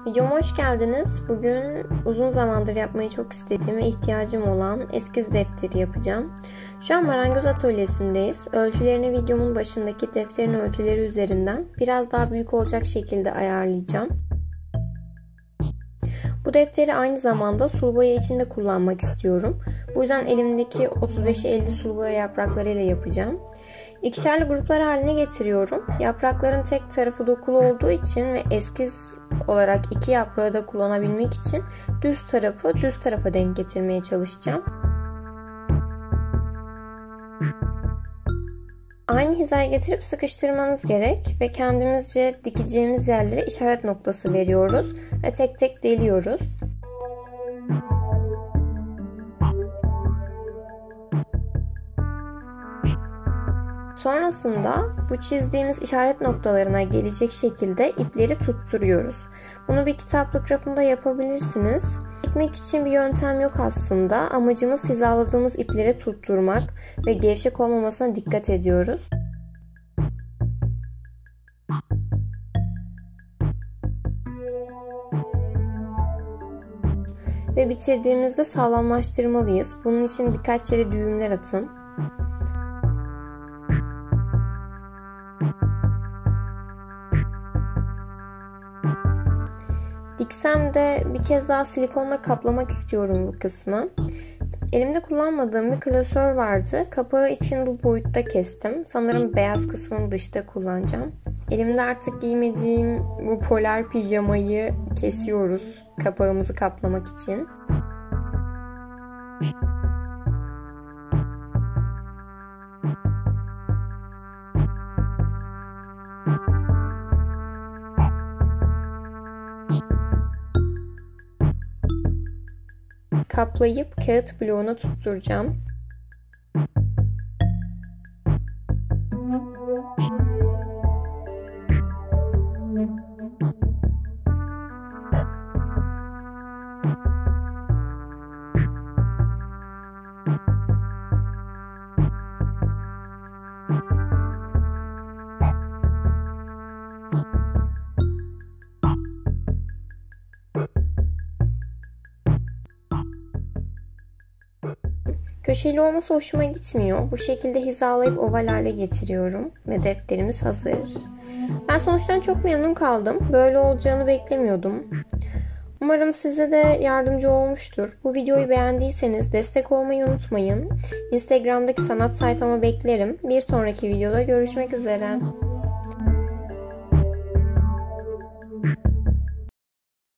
Videoma hoş geldiniz. Bugün uzun zamandır yapmayı çok istediğim ve ihtiyacım olan eskiz defteri yapacağım. Şu an marangoz atölyesindeyiz. Ölçülerini videomun başındaki defterin ölçüleri üzerinden biraz daha büyük olacak şekilde ayarlayacağım. Bu defteri aynı zamanda sulu boya içinde kullanmak istiyorum. Bu yüzden elimdeki 35'e 50 sulu boya yapraklarıyla yapacağım. İkişerli gruplar haline getiriyorum. Yaprakların tek tarafı dokulu olduğu için ve eskiz olarak iki yaprağı da kullanabilmek için düz tarafı düz tarafa denk getirmeye çalışacağım. Aynı hizaya getirip sıkıştırmanız gerek ve kendimizce dikeceğimiz yerlere işaret noktası veriyoruz ve tek tek deliyoruz. Sonrasında bu çizdiğimiz işaret noktalarına gelecek şekilde ipleri tutturuyoruz. Bunu bir kitaplık rafında yapabilirsiniz. Dikmek için bir yöntem yok aslında. Amacımız hizaladığımız ipleri tutturmak ve gevşek olmamasına dikkat ediyoruz. Ve bitirdiğimizde sağlamlaştırmalıyız. Bunun için birkaç yere düğümler atın. Diksem de bir kez daha silikonla kaplamak istiyorum bu kısmı. Elimde kullanmadığım bir klasör vardı. Kapağı için bu boyutta kestim. Sanırım beyaz kısmını dışta kullanacağım. Elimde artık giymediğim bu polar pijamayı kesiyoruz kapağımızı kaplamak için. Kaplayıp kağıt bloğuna tutturacağım. Köşeli olması hoşuma gitmiyor. Bu şekilde hizalayıp oval hale getiriyorum ve defterimiz hazır. Ben sonuçtan çok memnun kaldım. Böyle olacağını beklemiyordum. Umarım size de yardımcı olmuştur. Bu videoyu beğendiyseniz destek olmayı unutmayın. Instagram'daki sanat sayfama beklerim. Bir sonraki videoda görüşmek üzere.